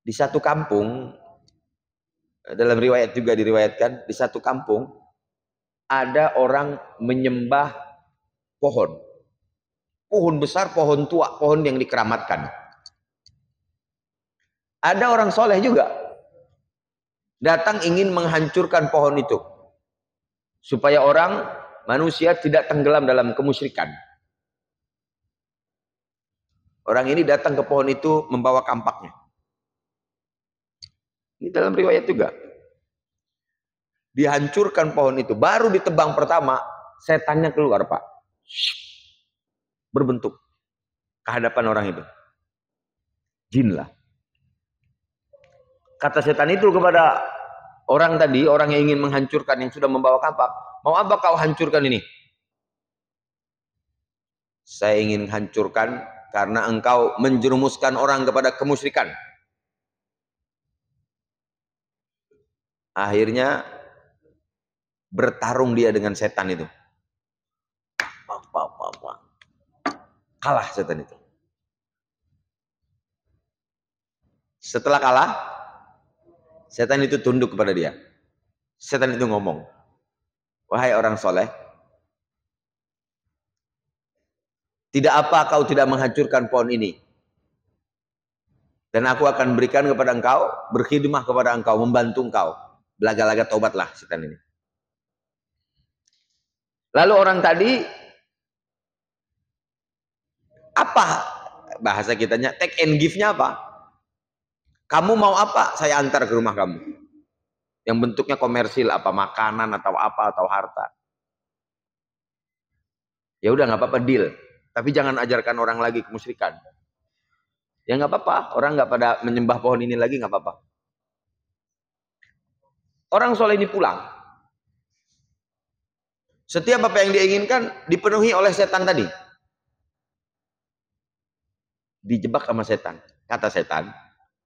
Di satu kampung, dalam riwayat juga diriwayatkan, di satu kampung ada orang menyembah pohon. Pohon besar, pohon tua, pohon yang dikeramatkan. Ada orang soleh juga datang ingin menghancurkan pohon itu supaya orang manusia tidak tenggelam dalam kemusyrikan. Orang ini datang ke pohon itu membawa kampaknya. Ini dalam riwayat juga. Dihancurkan pohon itu. Baru ditebang pertama, setannya keluar Pak. Berbentuk ke hadapan orang itu. Jin lah. Kata setan itu kepada orang tadi, orang yang ingin menghancurkan, yang sudah membawa kampak, mau apa kau hancurkan ini? Saya ingin hancurkan karena engkau menjerumuskan orang kepada kemusyrikan. Akhirnya bertarung dia dengan setan itu. Kalah setan itu. Setelah kalah, setan itu tunduk kepada dia. Setan itu ngomong, wahai orang soleh, tidak apa kau tidak menghancurkan pohon ini. Dan aku akan berikan kepada engkau, berkhidmah kepada engkau, membantu engkau. Belaga-laga tobatlah setan ini. Lalu orang tadi, apa bahasa kitanya, take and give-nya apa? Kamu mau apa? Saya antar ke rumah kamu. Yang bentuknya komersil, apa makanan atau apa atau harta. Ya udah nggak apa-apa, deal. Tapi jangan ajarkan orang lagi kemusyrikan. Ya nggak apa-apa, orang nggak pada menyembah pohon ini lagi, nggak apa-apa. Orang soleh ini pulang. Setiap apa yang dia inginkan dipenuhi oleh setan tadi. Dijebak sama setan. Kata setan,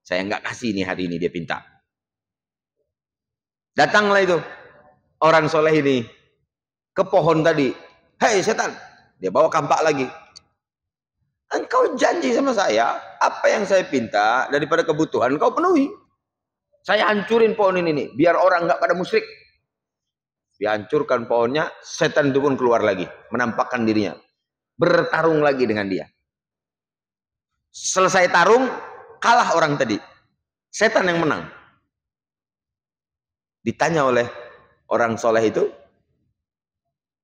saya nggak kasih ini hari ini, dia pinta. Datanglah itu orang soleh ini ke pohon tadi. Hei setan, dia bawa kampak lagi. Engkau janji sama saya, apa yang saya pinta daripada kebutuhan engkau penuhi. Saya hancurin pohon ini nih, biar orang nggak pada musyrik. Dihancurkan pohonnya, setan itu pun keluar lagi, menampakkan dirinya, bertarung lagi dengan dia. Selesai tarung, kalah orang tadi. Setan yang menang. Ditanya oleh orang soleh itu,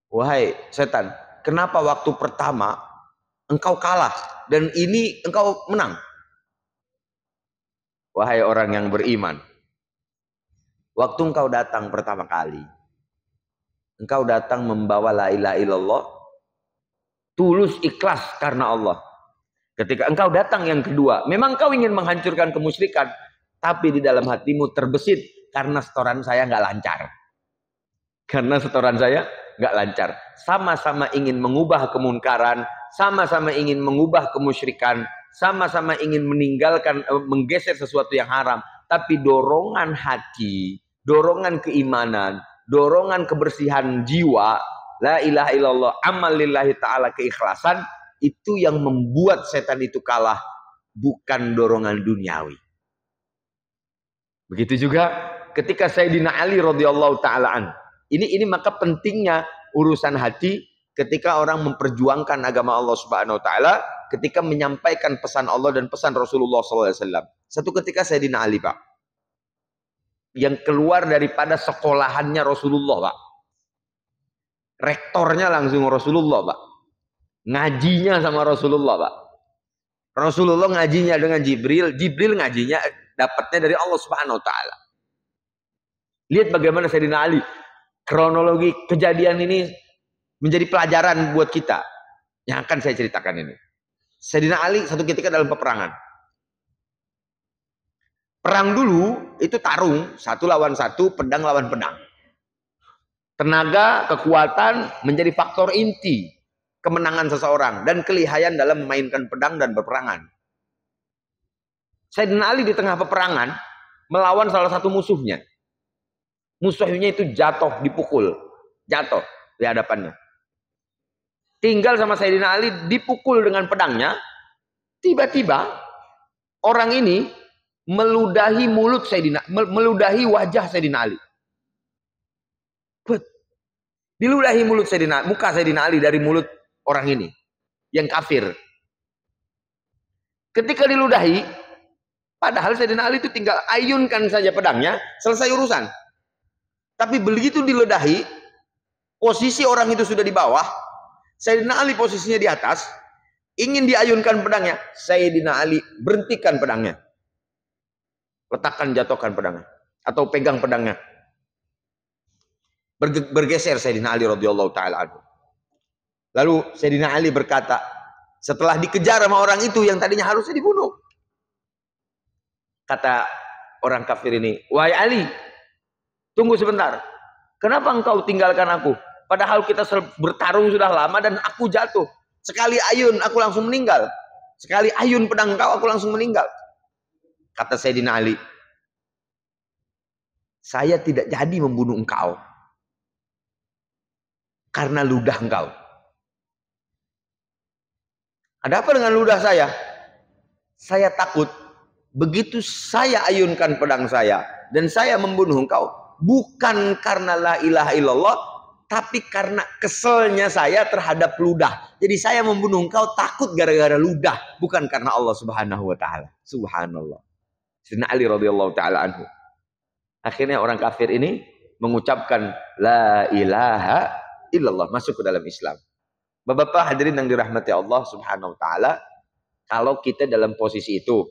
wahai setan, kenapa waktu pertama engkau kalah dan ini engkau menang? Wahai orang yang beriman, waktu engkau datang pertama kali, engkau datang membawa la ilaha illallah, tulus ikhlas karena Allah. Ketika engkau datang yang kedua, memang engkau ingin menghancurkan kemusyrikan, tapi di dalam hatimu terbesit karena setoran saya nggak lancar. Karena setoran saya nggak lancar. Sama-sama ingin mengubah kemunkaran, sama-sama ingin mengubah kemusyrikan, sama-sama ingin meninggalkan, menggeser sesuatu yang haram, tapi dorongan hati, dorongan keimanan, dorongan kebersihan jiwa, la ilaha illallah, amal lillahi ta'ala, keikhlasan, itu yang membuat setan itu kalah, bukan dorongan duniawi. Begitu juga ketika Sayyidina Ali radhiyallahu ta'ala ini maka pentingnya urusan hati ketika orang memperjuangkan agama Allah Subhanahu wa taala, ketika menyampaikan pesan Allah dan pesan Rasulullah SAW. Satu ketika Sayyidina Ali, Pak, yang keluar daripada sekolahannya Rasulullah, Pak. Rektornya langsung Rasulullah, Pak. Ngajinya sama Rasulullah, Pak. Rasulullah ngajinya dengan Jibril, Jibril ngajinya dapatnya dari Allah Subhanahu wa taala. Lihat bagaimana Sayyidina Ali, kronologi kejadian ini menjadi pelajaran buat kita yang akan saya ceritakan ini. Sayyidina Ali satu ketika dalam peperangan. Perang dulu itu tarung, satu lawan satu, pedang lawan pedang. Tenaga, kekuatan menjadi faktor inti kemenangan seseorang dan kelihayan dalam memainkan pedang dan berperangan. Sayyidina Ali di tengah peperangan melawan salah satu musuhnya. Musuhnya itu jatuh, dipukul, jatuh di hadapannya. Tinggal sama Sayyidina Ali dipukul dengan pedangnya. Tiba-tiba orang ini meludahi mulut Sayyidina, meludahi wajah Sayyidina Ali. Diludahi mulut Sayyidina, muka Sayyidina Ali dari mulut orang ini yang kafir. Ketika diludahi, padahal Sayyidina Ali itu tinggal ayunkan saja pedangnya, selesai urusan. Tapi begitu diludahi, posisi orang itu sudah di bawah, Sayyidina Ali posisinya di atas, ingin diayunkan pedangnya, Sayyidina Ali berhentikan pedangnya. Letakkan, jatuhkan pedangnya. Atau pegang pedangnya. Bergeser Sayyidina Ali radhiyallahu ta'ala anhu. Lalu Sayyidina Ali berkata, setelah dikejar sama orang itu yang tadinya harusnya dibunuh. Kata orang kafir ini, wahai Ali, tunggu sebentar. Kenapa engkau tinggalkan aku? Padahal kita bertarung sudah lama dan aku jatuh. Sekali ayun aku langsung meninggal. Sekali ayun pedang engkau aku langsung meninggal. Kata Sayyidina Ali, saya tidak jadi membunuh engkau karena ludah engkau. Ada apa dengan ludah saya? Saya takut begitu saya ayunkan pedang saya dan saya membunuh engkau, bukan karena la ilaha illallah, tapi karena keselnya saya terhadap ludah. Jadi saya membunuh engkau takut gara-gara ludah, bukan karena Allah Subhanahu wa taala. Subhanallah. Sayyidina Ali radhiyallahu taala anhu. Akhirnya orang kafir ini mengucapkan la ilaha illallah, masuk ke dalam Islam. Bapak-bapak hadirin yang dirahmati Allah Subhanahu wa taala, kalau kita dalam posisi itu,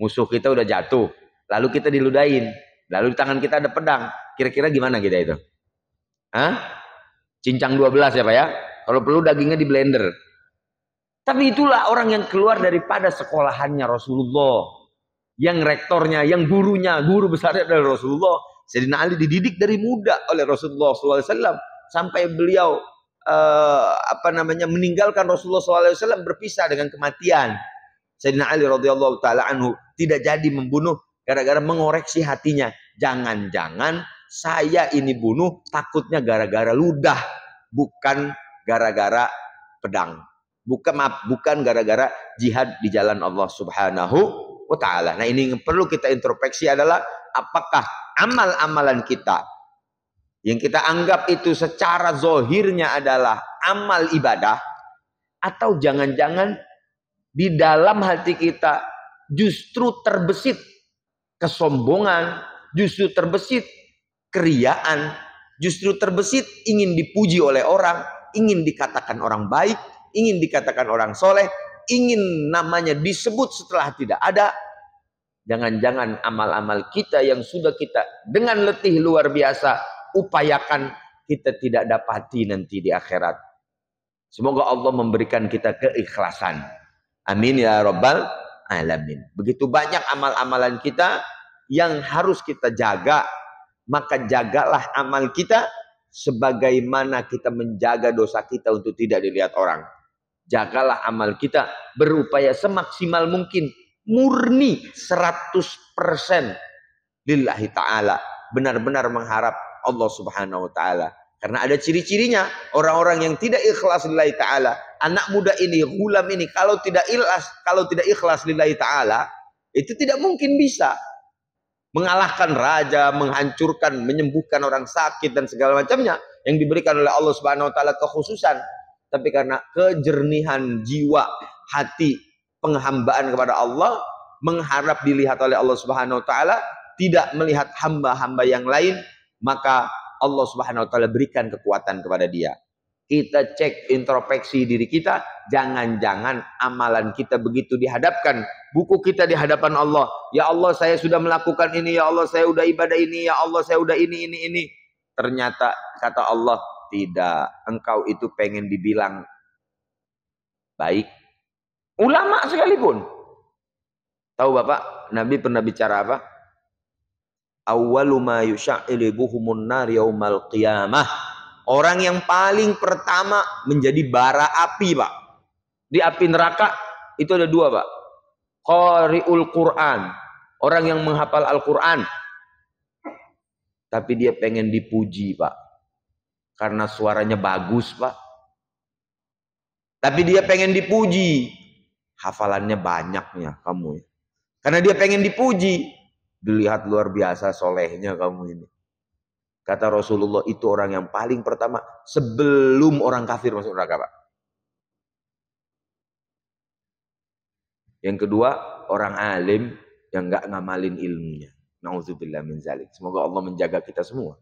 musuh kita udah jatuh, lalu kita diludahin, lalu di tangan kita ada pedang, kira-kira gimana kita itu? Hah? Cincang 12 ya Pak ya? Kalau perlu dagingnya di blender. Tapi itulah orang yang keluar daripada sekolahannya Rasulullah. Yang rektornya, yang gurunya, guru besarnya adalah Rasulullah. Sayyidina Ali dididik dari muda oleh Rasulullah SAW. Sampai beliau meninggalkan Rasulullah SAW, berpisah dengan kematian. Sayyidina Ali radhiyallahu taala anhu tidak jadi membunuh gara-gara mengoreksi hatinya. Jangan-jangan saya ini bunuh takutnya gara-gara ludah, bukan gara-gara pedang. Bukan gara-gara jihad di jalan Allah Subhanahu wa taala. Nah, ini yang perlu kita introspeksi adalah apakah amal-amalan kita yang kita anggap itu secara zohirnya adalah amal ibadah, atau jangan-jangan di dalam hati kita justru terbesit kesombongan, justru terbesit keriaan, justru terbesit ingin dipuji oleh orang, ingin dikatakan orang baik, ingin dikatakan orang soleh, ingin namanya disebut setelah tidak ada. Jangan-jangan amal-amal kita yang sudah kita dengan letih luar biasa upayakan, kita tidak dapati nanti di akhirat. Semoga Allah memberikan kita keikhlasan. Amin ya rabbal alamin. Begitu banyak amal-amalan kita yang harus kita jaga, maka jagalah amal kita sebagaimana kita menjaga dosa kita untuk tidak dilihat orang. Jagalah amal kita, berupaya semaksimal mungkin murni 100% lillahi ta'ala, benar-benar mengharap Allah subhanahu wa ta'ala. Karena ada ciri-cirinya, orang-orang yang tidak ikhlas lillahi ta'ala, anak muda ini, gulam ini, kalau tidak ikhlas lillahi ta'ala, itu tidak mungkin bisa mengalahkan raja, menghancurkan, menyembuhkan orang sakit dan segala macamnya yang diberikan oleh Allah subhanahu wa ta'ala kekhususan. Tapi karena kejernihan jiwa, hati, penghambaan kepada Allah, mengharap dilihat oleh Allah subhanahu wa ta'ala, tidak melihat hamba-hamba yang lain, maka Allah subhanahu wa ta'ala berikan kekuatan kepada dia. Kita cek introspeksi diri kita, jangan-jangan amalan kita begitu dihadapkan, buku kita di hadapan Allah, ya Allah saya sudah melakukan ini, ya Allah saya sudah ibadah ini, ya Allah saya sudah ini. Ternyata kata Allah, tidak, engkau itu pengen dibilang baik. Ulama sekalipun. Tahu Bapak, Nabi pernah bicara apa? Awwalu ma yusha'ilibuhumun nar yaumal qiyamah. Orang yang paling pertama menjadi bara api, Pak. Di api neraka itu ada dua, Pak. Qari'ul Quran, orang yang menghafal Al-Quran. Tapi dia pengen dipuji, Pak. Karena suaranya bagus, Pak. Tapi dia pengen dipuji. Hafalannya banyaknya kamu. Karena dia pengen dipuji. Dilihat luar biasa solehnya kamu ini. Kata Rasulullah, itu orang yang paling pertama sebelum orang kafir masuk neraka, Pak. Yang kedua, orang alim yang nggak ngamalin ilmunya. Nauzubillah min zalik. Semoga Allah menjaga kita semua.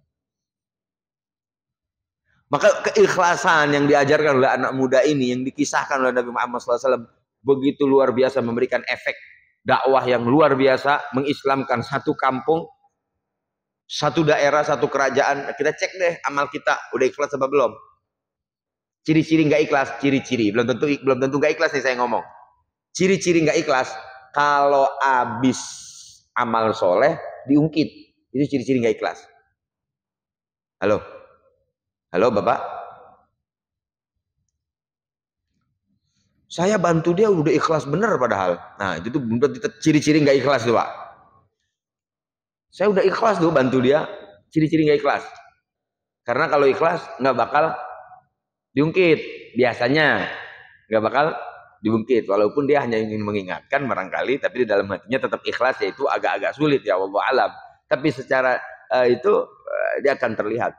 Maka keikhlasan yang diajarkan oleh anak muda ini, yang dikisahkan oleh Nabi Muhammad SAW, begitu luar biasa, memberikan efek dakwah yang luar biasa, mengislamkan satu kampung, satu daerah, satu kerajaan. Kita cek deh amal kita, udah ikhlas apa belum? Ciri-ciri nggak ikhlas, ciri-ciri. Belum tentu nggak ikhlas nih saya ngomong. Ciri-ciri nggak ikhlas, kalau habis amal soleh diungkit, itu ciri-ciri nggak ikhlas. Halo Bapak, saya bantu dia udah ikhlas bener padahal. Nah itu tuh ciri-ciri nggak ikhlas tuh, Pak. Saya udah ikhlas tuh bantu dia, ciri-ciri nggak ikhlas. Karena kalau ikhlas nggak bakal diungkit, biasanya nggak bakal diungkit. Walaupun dia hanya ingin mengingatkan barangkali, tapi di dalam hatinya tetap ikhlas, yaitu agak-agak sulit ya Allah alam. Tapi secara itu dia akan terlihat.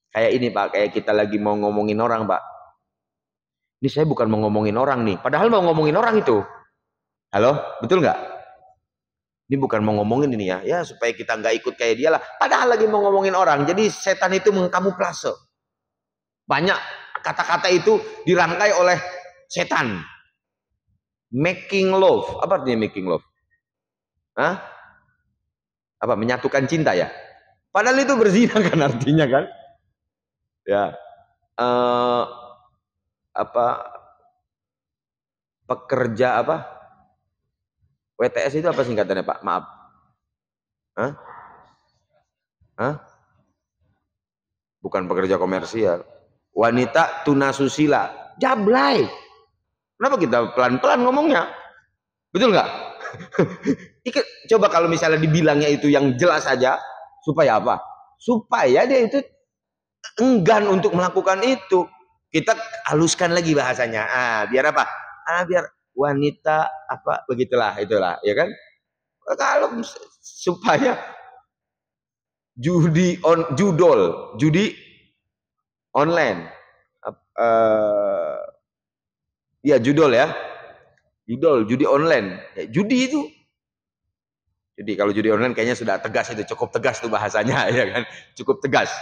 Kayak ini Pak, kayak kita lagi mau ngomongin orang, Pak. Ini saya bukan mau ngomongin orang nih, padahal mau ngomongin orang itu. Halo, betul nggak? Ini bukan mau ngomongin ini ya supaya kita nggak ikut kayak dia lah. Padahal lagi mau ngomongin orang. Jadi setan itu mengkamuflase. Banyak kata-kata itu dirangkai oleh setan. Making love, apa artinya making love? Hah? Apa, menyatukan cinta ya? Padahal itu berzina kan artinya kan? Ya, pekerja apa? WTS itu apa singkatannya Pak? Maaf. Bukan pekerja komersial. Wanita tunasusila, jablay. Kenapa kita pelan-pelan ngomongnya? Betul nggak? Coba kalau misalnya dibilangnya itu yang jelas saja, supaya apa? Supaya dia itu enggan untuk melakukan itu. Kita haluskan lagi bahasanya. Biar apa? Biar wanita apa begitulah, itulah, ya kan? Kalau supaya judi online. Ya judul ya. Judi online. Judi itu. Jadi kalau judi online kayaknya sudah tegas, itu cukup tegas tuh bahasanya, ya kan? Cukup tegas.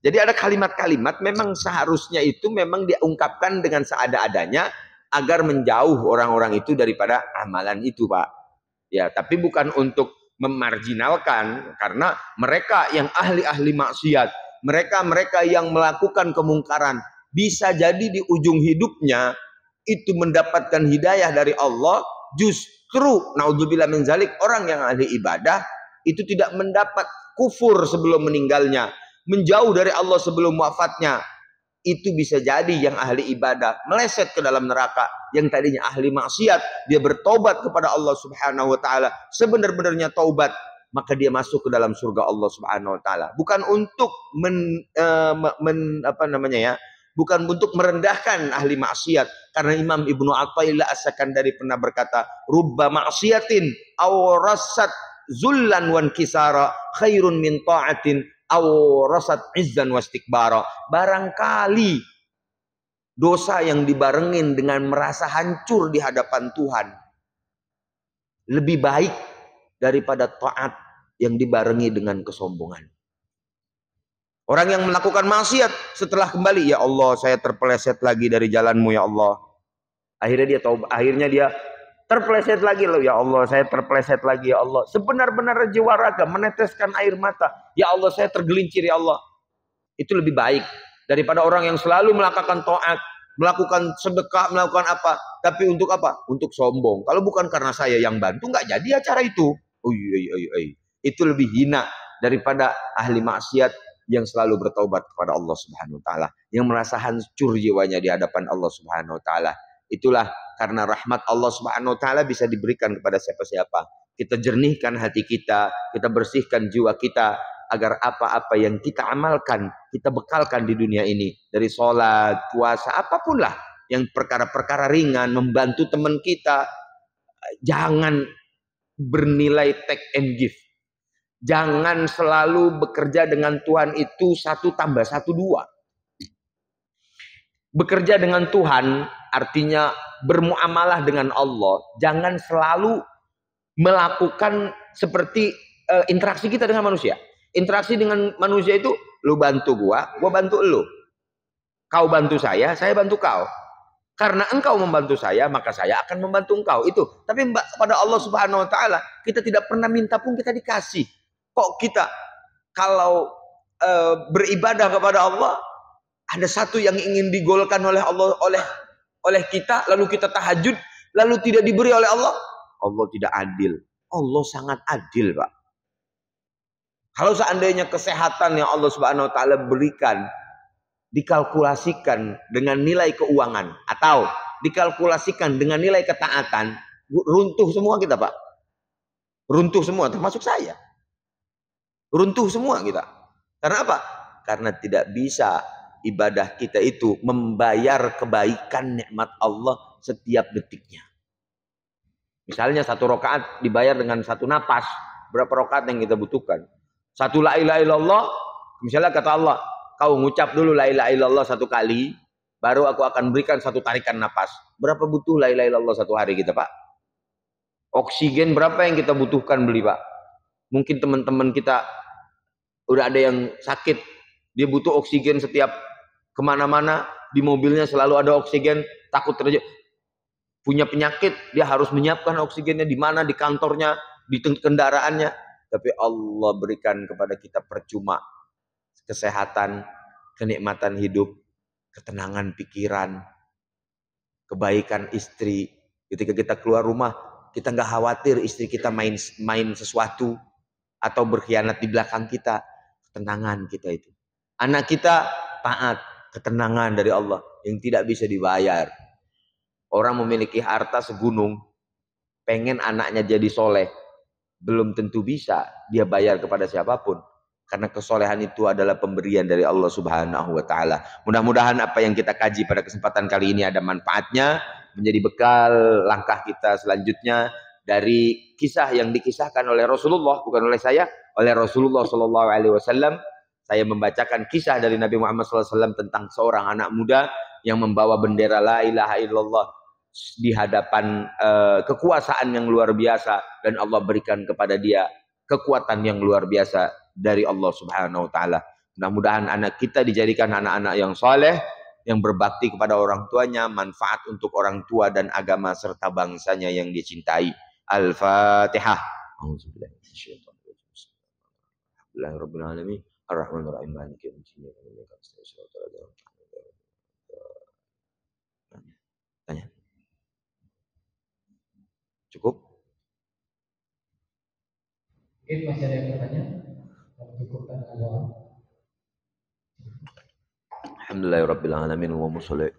Jadi ada kalimat-kalimat memang seharusnya itu memang diungkapkan dengan seada-adanya agar menjauh orang-orang itu daripada amalan itu, Pak. Ya, tapi bukan untuk memarginalkan, karena mereka yang ahli-ahli maksiat, mereka yang melakukan kemungkaran, bisa jadi di ujung hidupnya itu mendapatkan hidayah dari Allah. Justru naudzubillah min zalik, orang yang ahli ibadah itu tidak mendapat kufur sebelum meninggalnya, menjauh dari Allah sebelum wafatnya. itu bisa jadi yang ahli ibadah meleset ke dalam neraka, yang tadinya ahli maksiat dia bertobat kepada Allah Subhanahu wa taala sebenar-benarnya taubat, maka dia masuk ke dalam surga Allah Subhanahu wa taala. Bukan untuk bukan untuk merendahkan ahli maksiat, karena Imam Ibnu Athaillah As-Sakandari pernah berkata, rubba maksiatin aw rasat zullan wan kisara khairun min ta'atin aw rasat izzan wastikbara. Barangkali dosa yang dibarengin dengan merasa hancur di hadapan Tuhan lebih baik daripada taat yang dibarengi dengan kesombongan. Orang yang melakukan maksiat setelah kembali, ya Allah saya terpeleset lagi dari jalanmu ya Allah. Akhirnya dia taubat, akhirnya dia terpeleset lagi loh, ya Allah saya terpeleset lagi ya Allah. Sebenar-benar jiwa raga meneteskan air mata, ya Allah saya tergelincir ya Allah. Itu lebih baik daripada orang yang selalu melakukan taat, melakukan sedekah, melakukan apa, tapi untuk apa? Untuk sombong. Kalau bukan karena saya yang bantu, nggak jadi acara itu. Itu lebih hina daripada ahli maksiat yang selalu bertaubat kepada Allah Subhanahu wa taala, yang merasa hancur jiwanya di hadapan Allah Subhanahu wa taala. Itulah karena rahmat Allah Subhanahu wa taala bisa diberikan kepada siapa-siapa. Kita jernihkan hati kita, kita bersihkan jiwa kita agar apa-apa yang kita amalkan, kita bekalkan di dunia ini, dari sholat, puasa, apapun lah yang perkara-perkara ringan, membantu teman kita. Jangan bernilai take and give. Jangan selalu bekerja dengan Tuhan itu 1 tambah 1 2. Bekerja dengan Tuhan artinya bermuamalah dengan Allah. Jangan selalu melakukan seperti interaksi kita dengan manusia. Interaksi dengan manusia itu, lu bantu gua bantu lu. Kau bantu saya bantu kau. Karena engkau membantu saya, maka saya akan membantu engkau. Itu. Tapi pada Allah Subhanahu wa taala, kita tidak pernah minta pun kita dikasih. Kok kita kalau beribadah kepada Allah, ada satu yang ingin digolkan oleh Allah oleh kita, lalu kita tahajud, lalu tidak diberi oleh Allah? Allah tidak adil. Allah sangat adil, Pak. Kalau seandainya kesehatan yang Allah Subhanahu wa taala berikan dikalkulasikan dengan nilai keuangan atau dikalkulasikan dengan nilai ketaatan, runtuh semua kita, Pak. Runtuh semua, termasuk saya. Runtuh semua kita. Karena apa? Karena tidak bisa ibadah kita itu membayar kebaikan nikmat Allah setiap detiknya. Misalnya 1 rakaat dibayar dengan 1 napas. Berapa rakaat yang kita butuhkan? 1 la ilaha illallah, misalnya kata Allah, kau ngucap dulu la ilaha illallah 1 kali, baru aku akan berikan 1 tarikan napas. Berapa butuh la ilaha illallah 1 hari kita, Pak? Oksigen berapa yang kita butuhkan beli, Pak? Mungkin teman-teman kita udah ada yang sakit, dia butuh oksigen setiap kemana-mana, di mobilnya selalu ada oksigen, takut terjadi punya penyakit, dia harus menyiapkan oksigennya di mana, di kantornya, di kendaraannya. Tapi Allah berikan kepada kita percuma kesehatan, kenikmatan hidup, ketenangan pikiran, kebaikan istri. Ketika kita keluar rumah, kita nggak khawatir istri kita main sesuatu atau berkhianat di belakang kita. Ketenangan kita itu. Anak kita taat, ketenangan dari Allah yang tidak bisa dibayar. Orang memiliki harta segunung, pengen anaknya jadi soleh, belum tentu bisa dia bayar kepada siapapun. Karena kesolehan itu adalah pemberian dari Allah Subhanahu wa taala. Mudah-mudahan apa yang kita kaji pada kesempatan kali ini ada manfaatnya, menjadi bekal langkah kita selanjutnya dari kisah yang dikisahkan oleh Rasulullah, bukan oleh saya, oleh Rasulullah sallallahu alaihi wasallam. Saya membacakan kisah dari Nabi Muhammad sallallahu alaihi wasallam tentang seorang anak muda yang membawa bendera la ilaha illallah di hadapan kekuasaan yang luar biasa, dan Allah berikan kepada dia kekuatan yang luar biasa dari Allah Subhanahu wa taala. Mudah-mudahan anak kita dijadikan anak-anak yang soleh, yang berbakti kepada orang tuanya, manfaat untuk orang tua dan agama serta bangsanya yang dicintai. Al-Fatihah. Alhamdulillahirabbil Ar-Rahmanir-Rahim. Maliki yaumiddin. Tanya. Cukup? Mungkin masih ada yang bertanya? Cukupkan doa. Alhamdulillahirabbil alamin wa shalli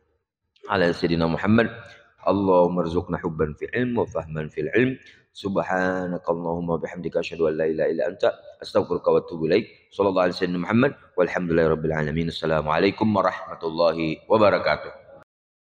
ala sayyidina Muhammad. Allahumma rzuqna hubban fil ilm wa fahman fil ilm. Subhanakallahumma bihamdika asyhadu an la ilaha illa anta astaghfiruka wa atubu ilaik. Shallallahu alaihi wasallam Muhammad walhamdulillahirabbil alamin. Assalamualaikum warahmatullahi wabarakatuh.